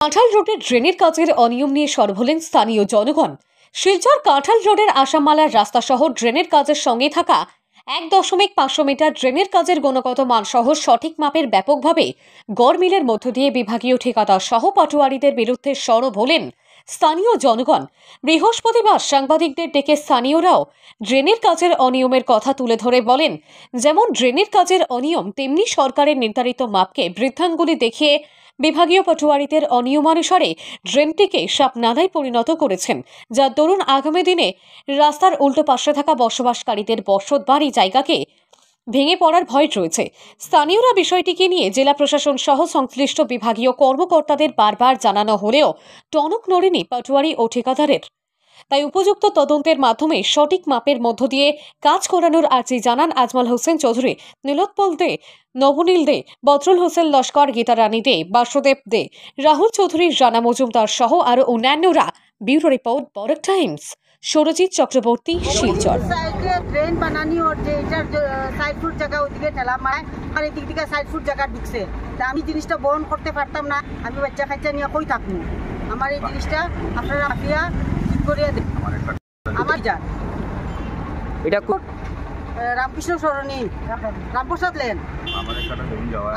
কাঁঠাল রোডের ড্রেনের কাজের অনিয়ম নিয়ে সরব হলেন স্থানীয় জনগণ। শিলচর কাঁঠাল রোডের আসামমালার রাস্তা সহ ড্রেনের কাজের সঙ্গে থাকা 1.5 মিটার ড্রেনের কাজের গুণগত মান সহ সঠিক মাপের ব্যাপকভাবে গড়মিলের মধ্য দিয়ে বিভাগীয় ঠিকাদার সহ পাটোয়ারিদের বিরুদ্ধে সরব হলেন স্থানীয় জনগণ। বৃহস্পতিবার সাংবাদিকদের ডেকে স্থানীয়রাও ড্রেনের কাজের অনিয়মের কথা তুলে ধরে বলেন, যেমন ড্রেনের কাজের অনিয়ম তেমনি সরকারের নির্ধারিত মাপকে বৃদ্ধাঙ্গুলি দেখিয়ে বিভাগীয় পাটোয়ারিদের অনিয়মানুসারে ড্রেনটিকে সাপনালায় পরিণত করেছেন, যার দরুন আগামী দিনে রাস্তার উল্টো পাশে থাকা বসবাসকারীদের বসতবাড়ি জায়গাকে ভেঙে পড়ার ভয় রয়েছে। স্থানীয়রা বিষয়টিকে নিয়ে জেলা প্রশাসন সহ সংশ্লিষ্ট বিভাগীয় কর্মকর্তাদের বারবার জানানো হলেও টনক নড়েনি পাটোয়ারি ও ঠিকাদারের। তাই উপযুক্ত তদন্তের মাধ্যমে সঠিক মাপের মধ্য দিয়ে কাজ করানোর আর্জি জানান আজমল হোসেন চৌধুরী, নীলোৎপল দে, নবনীল দে, বদরুল হোসেন লস্কর, গীতারানী দে, বাসুদেব দে, রাহুল চৌধুরী, রানা মজুমদার সহ আরো অন্যান্যরা। Bureau report, Barak times. Surajit Chakraborty, Silchar. Train বানানি ওর যে এটার 60 ফুট জায়গা ওইদিকে ঠেলা মায় আর এদিক থেকে 60 ফুট জায়গা ঢুকছে। তা আমি জিনিসটা বহন করতে পারতাম না, আমি বাচ্চা কাচ্চা নিয়ে কই থাকবো। আমার এই জিনিসটা আপনারা আপিয়া ঠিক করিয়া দেন। আমার যা এটা রামকৃষ্ণ সরণি, রামপ্রসাদ লেন,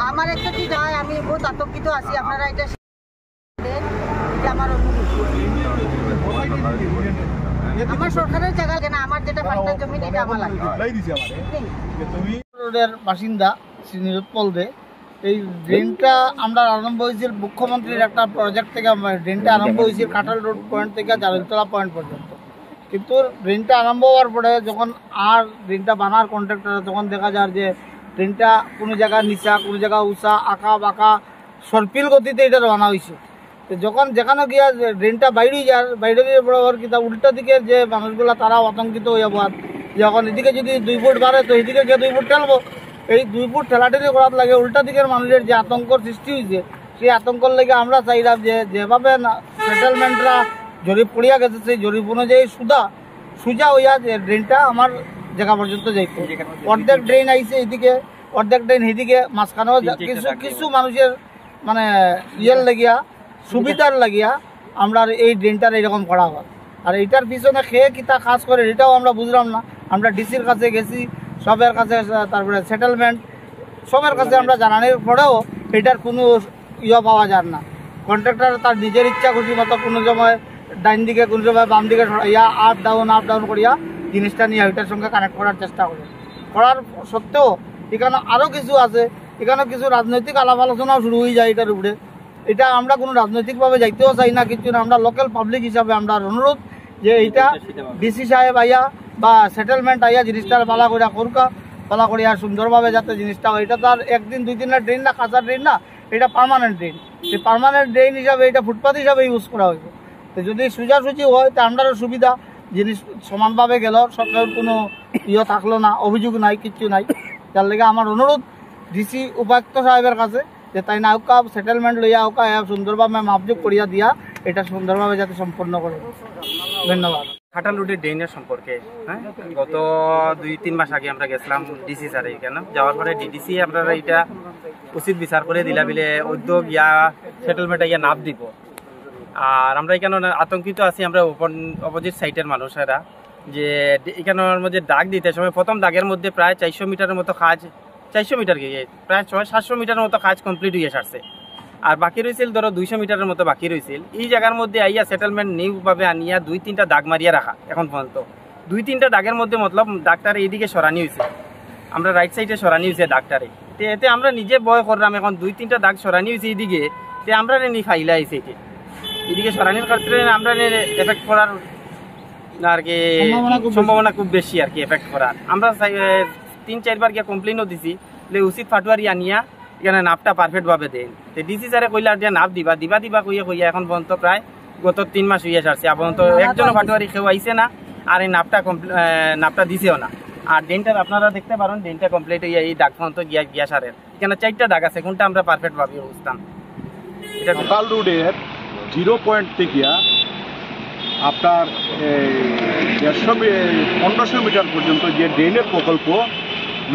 আমার একটা কি যায়, আমি বহুত আতঙ্কিত আছি। আপনারা এটা দেন, এটা আমার আমার সরকারের জায়গা কেনা, আমার যেটা পাট্টা জমি এটা আমার লাগবে। রোডের বাসিন্দা শ্রী নীলোৎপল দে। এই ড্রেনটা আমরা আরম্ভ হয়েছিল মুখ্যমন্ত্রীর একটা প্রজেক্ট থেকে। ড্রেনটা আরম্ভ হয়েছিল কাঁঠাল রোড পয়েন্ট থেকে জারেলতলা পয়েন্ট পর্যন্ত। কিন্তু ড্রেনটা আরম্ভ হওয়ার পরে যখন আর ড্রেনটা বানার কন্ট্রাক্টর, তখন দেখা যায় যে ড্রেনটা কোনো জায়গা নিচা, কোনো জায়গা উঁচা, আঁকা বাঁকা সর্পিল গতিতে এটা বানা হয়েছে। তো যখন যেখানে গিয়া ড্রেনটা বাইরে যায়, বাইরে গিয়ে বরাবর কিন্তু উল্টা দিকের যে মানুষগুলো তারাও আতঙ্কিত হয়ে যাবো। যখন এদিকে যদি 2 ফুট বাড়ে তো এদিকে গিয়ে 2 ফুট ঠেলবো। এই 2 ফুট ঠেলাঠেলি করার লাগে উল্টা দিকের মানুষের যে আতঙ্কর সৃষ্টি হয়েছে, সেই আতঙ্কর লেগে আমরা চাইলাম যে যেভাবে সেটেলমেন্টরা জরিপ করিয়া গেছে সেই জরিপ অনুযায়ী সুজা হইয়া যে ড্রেনটা আমার জায়গা পর্যন্ত যাইত। অর্ধেক ড্রেন আইছে এদিকে, অর্ধেক ড্রেন এদিকে, মাঝখানেও কিছু মানুষের মানে ইয়ের লাগিয়া সুবিধার লাগিয়া আমরা এই ড্রেনটার এইরকম করা হয়। আর এইটার পিছনে খেয়ে কি তা কাজ করে এটাও আমরা বুঝলাম না। আমরা ডিসির কাছে গেছি, সবের কাছে, তারপরে সেটেলমেন্ট সবের কাছে আমরা জানানোর পরেও এটার কোনো পাওয়া যায় না। কন্ট্রাক্টর তার নিজের ইচ্ছা খুশি মতো কোনো সময় ডাইন দিকে, কোনো সময় বাম দিকে সরাইয়া আপ ডাউন করিয়া জিনিসটা নিয়ে ওইটার সঙ্গে কানেক্ট করার চেষ্টা করে। করার সত্ত্বেও এখানে আরও কিছু আছে, এখানে কিছু রাজনৈতিক আলাপ আলোচনাও শুরু হয়ে যায় এটার উপরে। এটা আমরা কোনো রাজনৈতিকভাবে যাইতেও চাই না কিছু না। আমরা লোকাল পাবলিক হিসাবে আমরা অনুরোধ যে এইটা ডিসি সাহেব আইয়া বা সেটেলমেন্ট আইয়া জিনিসটার পালা করিয়া করুকা, পালা করিয়া সুন্দরভাবে যাতে জিনিসটা হয়। এটা তার 1 দিন 2 দিনের ড্রেন না, কাঁচা ড্রেন না, এটা পার্মানেন্ট ড্রেন। সেই পার্মানেন্ট ড্রেন হিসাবে এটা ফুটপাথ হিসাবে ইউজ করা হইব। তো যদি সোজাসুজি হয় তা আমরারও সুবিধা, জিনিস সমানভাবে গেল, সরকারের কোনো থাকলো না, অভিযোগ নাই, কিচ্ছু নাই। তার লেগে আমার অনুরোধ ডিসি উপায়ুক্ত সাহেবের কাছে যে তাই না ওকা সেটেলমেন্ট লইয়া ওকা সুন্দরভাবে মাপযোগ করিয়া দিয়া এটা সুন্দরভাবে যাতে সম্পন্ন করে। ধন্যবাদ। কাঁঠাল রোডের ড্রেনের সম্পর্কে গত 2-3 মাস আগে আমরা গেছিলাম ডিসি স্যার এখানে। যাওয়ার পরে ডিডিসি আপনারা এটা উচিত বিচার করে দিলা বিলে উদ্যোগ ইয়া সেটেলমেন্ট ইয়া নাপ দিব। আর আমরা এখানে আতঙ্কিত আছি, আমরা অপোজিট সাইডের মানুষেরা, যে এখানের মধ্যে দাগ দিতে সময় প্রথম দাগের মধ্যে প্রায় 400 মিটারের মতো কাজ, 400 মিটার গিয়ে প্রায় 600-700 মিটারের মতো কাজ কমপ্লিট হয়ে সারছে। আর বাকি রয়েছিল ধরো 200 মিটারের মতো বাকি রয়েছিল। এই জায়গার মধ্যে আইয়া সেটেলমেন্ট নিউভাবে আনিয়া 2-3টা দাগ মারিয়া রাখা। এখন পর্যন্ত 2-3টা দাগের মধ্যে মতলব ডাক্তার এইদিকে সরানি হয়েছে, আমরা রাইট সাইডে সরানি হয়েছে ডাক্তারে। তো এতে আমরা নিজে ভয় করলাম, এখন 2-3টা দাগ সরানি হয়েছে এইদিকে, তো আমরা নি ফাইলা আইছে এটি এদিকে সরানির ক্ষেত্রে আমরা এফেক্ট করার আর কি সম্ভাবনা খুব বেশি আর কি এফেক্ট করার। আমরা 3-4 বার গিয়ে কমপ্লেনও দিছি যে উচিত ফাটুয়ারি আনিয়া এখানে নাপটা পারফেক্টভাবে দেন। তো ডিসি স্যারে কইলা যে নাপ দিবা কইয়া এখন পর্যন্ত প্রায় গত 3 মাস হইয়া সারছে। পর্যন্ত একজনও ফাটুয়ারি কেউ আইছে না, আর এই নাপটা দিছেও না। আর ড্রেনটার আপনারা দেখতে পারেন ড্রেনটা কমপ্লিট হইয়া এই দাগ পর্যন্ত গিয়া সারের। এখানে 4টা দাগ আছে, কোনটা আমরা পারফেক্টভাবে বুঝতাম। এটা কাঁঠাল রোডের 0 পয়েন্ট থেকে আপনার 1500 মিটার পর্যন্ত যে ড্রেনের প্রকল্প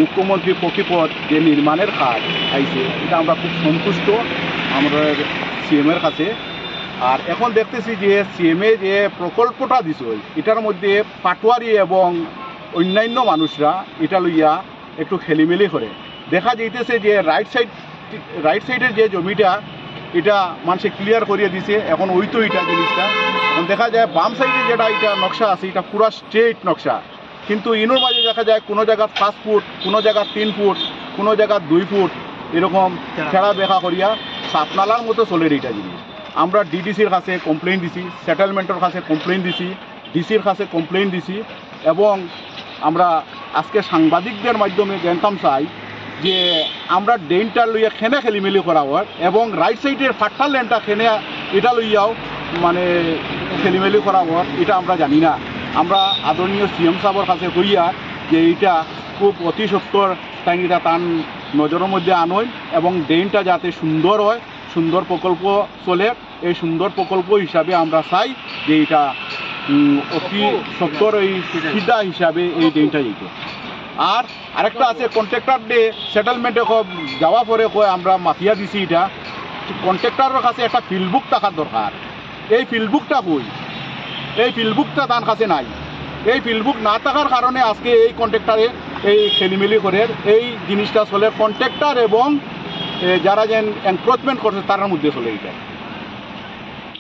মুখ্যমন্ত্রী প্রকল্প যে নির্মাণের কাজ আইছে, এটা আমরা খুব সন্তুষ্ট আমাদের সিএমের কাছে। আর এখন দেখতেছি যে সিএমএ যে প্রকল্পটা দিছে এটার মধ্যে পাটোয়ারি এবং অন্যান্য মানুষরা এটা লইয়া একটু খেলিমেলি করে। দেখা যাইতেছে যে রাইট সাইডের যে জমিটা এটা মানুষে ক্লিয়ার করিয়ে দিছে, এখন ওই তো এটা জিনিসটা। এখন দেখা যায় বাম সাইডে যেটা এটা নকশা আছে এটা পুরো স্ট্রেট নকশা, কিন্তু ইনোর মাঝে দেখা যায় কোনো জায়গা 5 ফুট, কোনো জায়গা 3 ফুট, কোনো জায়গা 2 ফুট এরকম ছেঁড়া বেখা করিয়া সাপনালার মতো চলে এইটা জিনিস। আমরা ডিডিসির কাছে কমপ্লেন দিছি, সেটেলমেন্টের কাছে কমপ্লেন দিছি, ডিসির কাছে কমপ্লেন দিছি, এবং আমরা আজকে সাংবাদিকদের মাধ্যমে জানতাম চাই যে আমরা ড্রেনটা লইয়া খেনে খেলিমেলি করা হয় এবং রাইট সাইডের ফাট্টার ল্যান্ডটা খেনে এটা লইয়াও মানে খেলিমেলি করা হয়, এটা আমরা জানি না। আমরা আদরণীয় সিএম সাহেবের কাছে কইয়া যে এইটা খুব অতি সত্তর টাইমটা তার নজরের মধ্যে আনয় এবং ড্রেনটা যাতে সুন্দর হয়, সুন্দর প্রকল্প চলে, এই সুন্দর প্রকল্প হিসাবে আমরা চাই যে এটা অতি সত্তর এই সিধা হিসাবে এই ড্রেনটা যেত। আর আরেকটা আছে কন্ট্রাক্টর ডে সেটেলমেন্টে যাওয়া পরে কয় আমরা মাফিয়া দিছি, এটা কন্ট্রাক্টরের কাছে একটা ফিল্ড বুক থাকার দরকার। এই ফিল্ড বুকটা কই? এই ফিল্ড বুকটা তার কাছে নাই। এই ফিল্ড বুক না থাকার কারণে আজকে এই কন্ট্রাক্টরে এই খেলিমেলি করে এই জিনিসটা চলে, কন্ট্রাক্টর এবং যারা যেন এনক্রোচমেন্ট করছে তার মধ্যে চলে এটা।